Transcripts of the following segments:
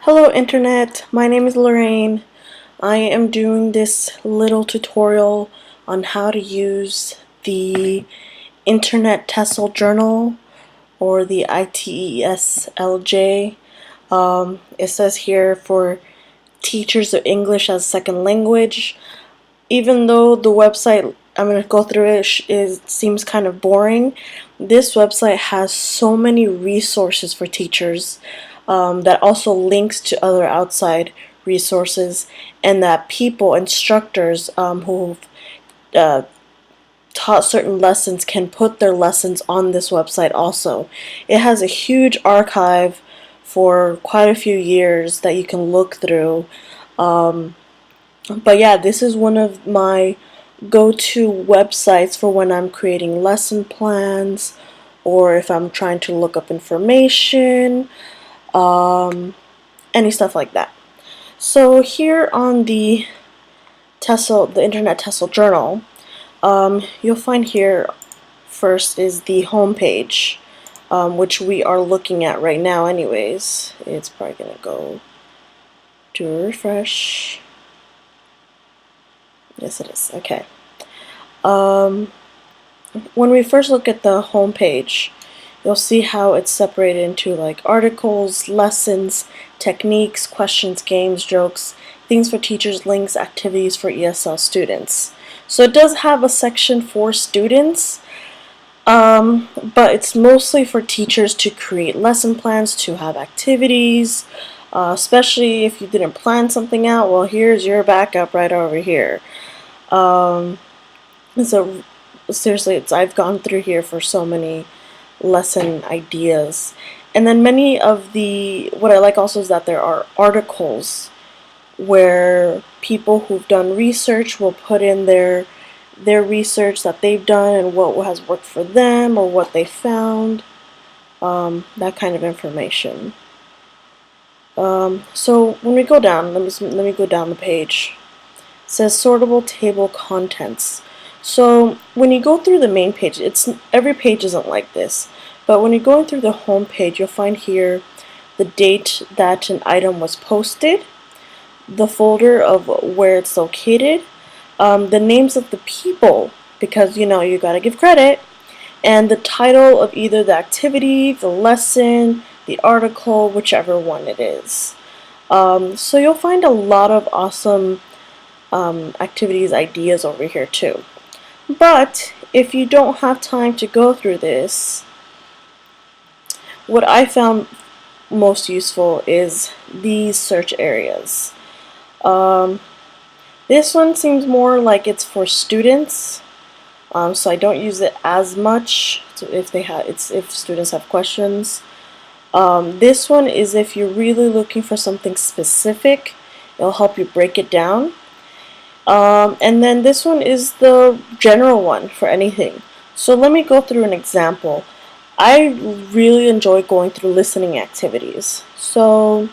Hello Internet, my name is Lorraine. I am doing this little tutorial on how to use the Internet TESL Journal or the iTESLJ. It says here for teachers of English as a second language. Even though the website I'm going to go through it seems kind of boring, this website has so many resources for teachers that also links to other outside resources, and that instructors who've uh, taught certain lessons can put their lessons on this website also. It has a huge archive for quite a few years that you can look through. But yeah, this is one of my go-to websites for when I'm creating lesson plans or if I'm trying to look up information, any stuff like that. So here on the Internet TESL Journal, you'll find here first is the home page, which we are looking at right now anyways. It's probably going to go to refresh. Yes, it is. Okay. When we first look at the home page, you'll see how it's separated into like articles, lessons, techniques, questions, games, jokes, things for teachers, links, activities for ESL students. So it does have a section for students, but it's mostly for teachers to create lesson plans, to have activities, especially if you didn't plan something out. Well, here's your backup right over here. So seriously, I've gone through here for so many lesson ideas. And then what I like also is that there are articles where people who've done research will put in their research that they've done and what has worked for them or what they found, that kind of information. So when we go down, let me go down the page. It says sortable table contents. So when you go through the main page, every page isn't like this, but when you're going through the home page, you'll find here the date that an item was posted, the folder of where it's located, the names of the people, because you gotta give credit, and the title of either the activity, the lesson, the article, whichever one it is. So you'll find a lot of awesome activities, ideas over here too. But if you don't have time to go through this, what I found most useful is these search areas. This one seems more like it's for students, so I don't use it as much if students have questions. This one is if you're really looking for something specific. It'll help you break it down. And then this one is the general one for anything. So let me go through an example. I really enjoy going through listening activities. So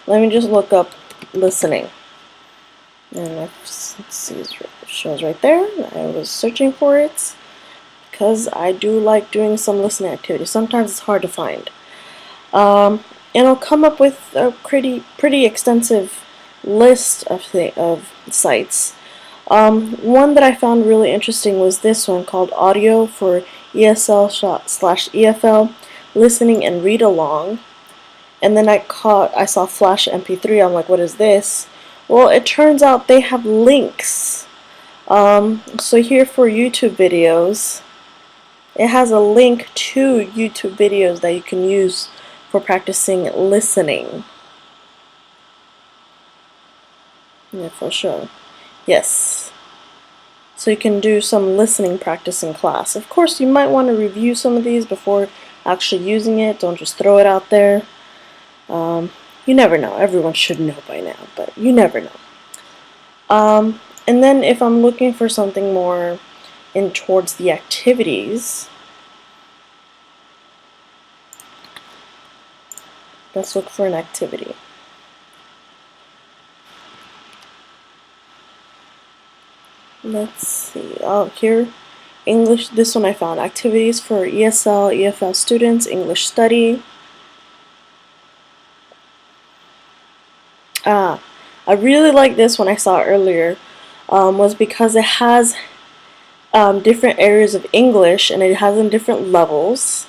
let me just look up listening. And let's see, it shows right there. I was searching for it because I do like doing some listening activities. Sometimes it's hard to find. And I'll come up with a pretty extensive list of sites. One that I found really interesting was this one called Audio for ESL/EFL Listening and Read Along. And then I saw Flash MP3. I'm like, what is this? Well, it turns out they have links. So here for YouTube videos, it has a link to YouTube videos that you can use for practicing listening. Yeah, for sure. Yes. So you can do some listening practice in class. Of course, you might want to review some of these before actually using it. Don't just throw it out there. You never know. Everyone should know by now, but you never know. And then if I'm looking for something more towards the activities, let's look for an activity. Let's see. Oh, here, English. This one I found. Activities for ESL, EFL students, English study. I really like this when I saw it earlier, was because it has different areas of English, and it has in different levels.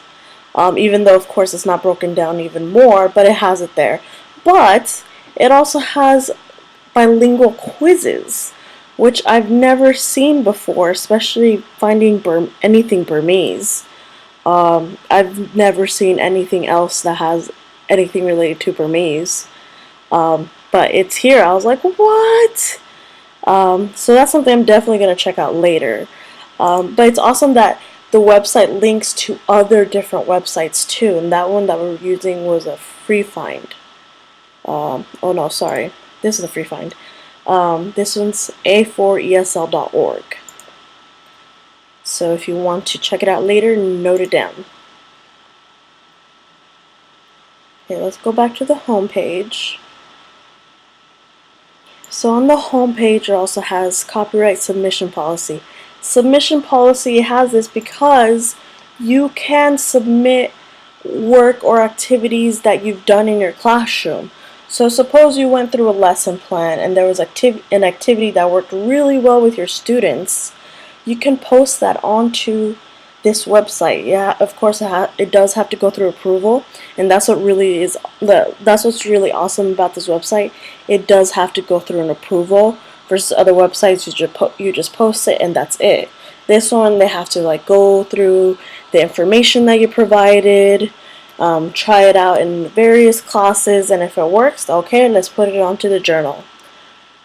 Even though, of course, it's not broken down even more, but it has it there. But it also has bilingual quizzes, which I've never seen before, especially finding anything Burmese. I've never seen anything else that has anything related to Burmese. But it's here. I was like, what? So that's something I'm definitely going to check out later. But it's awesome that the website links to other different websites too. And that one that we're using was a free find. Oh no, sorry. This is a free find. This one's a4esl.org. So if you want to check it out later, note it down. Okay, let's go back to the home page. So on the home page, it also has copyright submission policy. Submission policy has this because you can submit work or activities that you've done in your classroom. So suppose you went through a lesson plan and there was an activity that worked really well with your students. You can post that onto this website. Yeah, of course it does have to go through approval, and that's what really is that's what's really awesome about this website. It does have to go through an approval versus other websites you just post it and that's it. This one, they have to like go through the information that you provided, try it out in various classes, and if it works, okay, let's put it onto the journal.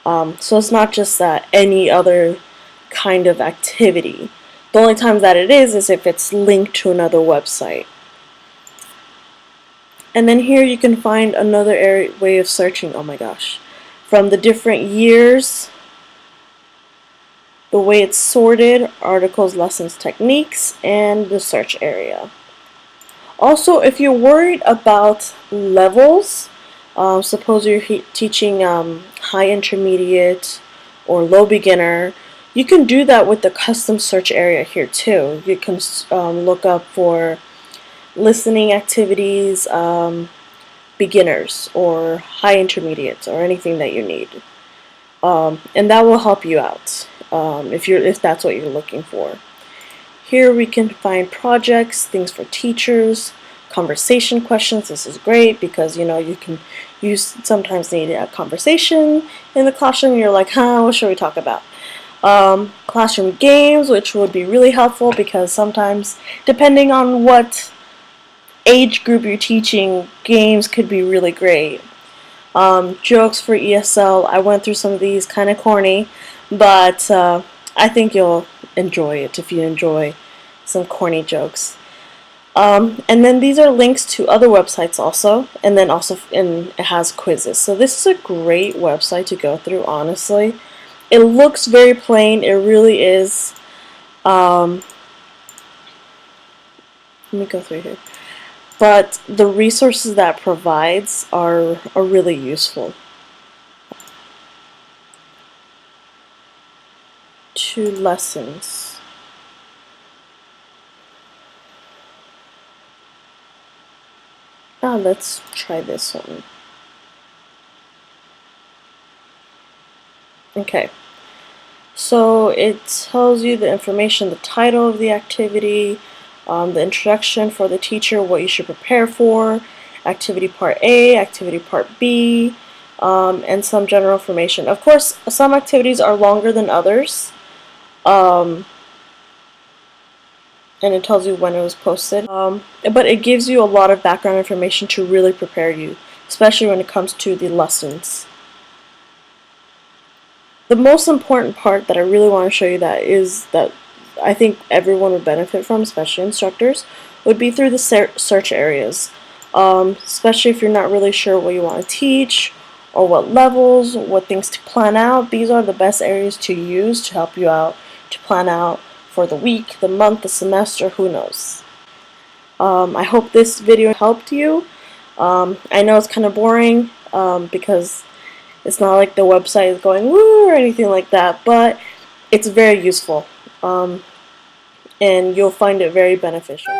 So it's not just any other kind of activity. The only time that it is if it's linked to another website. And then here you can find another way of searching, oh my gosh, from the different years, the way it's sorted, articles, lessons, techniques, and the search area. Also, if you're worried about levels, suppose you're teaching high intermediate or low beginner, you can do that with the custom search area here too. You can look up for listening activities, beginners or high intermediates or anything that you need. And that will help you out if that's what you're looking for. Here we can find projects, things for teachers, conversation questions. This is great because you sometimes need a conversation in the classroom. You're like, what should we talk about? Classroom games, which would be really helpful because sometimes, depending on what age group you're teaching, games could be really great. Jokes for ESL. I went through some of these, kind of corny, but I think you'll enjoy it if you enjoy some corny jokes. And then these are links to other websites also, and then also it has quizzes. So this is a great website to go through, honestly. It looks very plain, it really is. Let me go through here. But the resources that it provides are really useful. 2 lessons. Let's try this one. Okay, so it tells you the information, the title of the activity, the introduction for the teacher, what you should prepare for, activity part A, activity part B, and some general information. Of course, some activities are longer than others, and it tells you when it was posted, but it gives you a lot of background information to really prepare you, especially when it comes to the lessons. The most important part that I really want to show you that I think everyone would benefit from, especially instructors, would be through the search areas. Especially if you're not really sure what you want to teach or what levels, what things to plan out. These are the best areas to use to help you out, to plan out for the week, the month, the semester, who knows. I hope this video helped you. I know it's kind of boring because it's not like the website is going woo or anything like that, but it's very useful, and you'll find it very beneficial.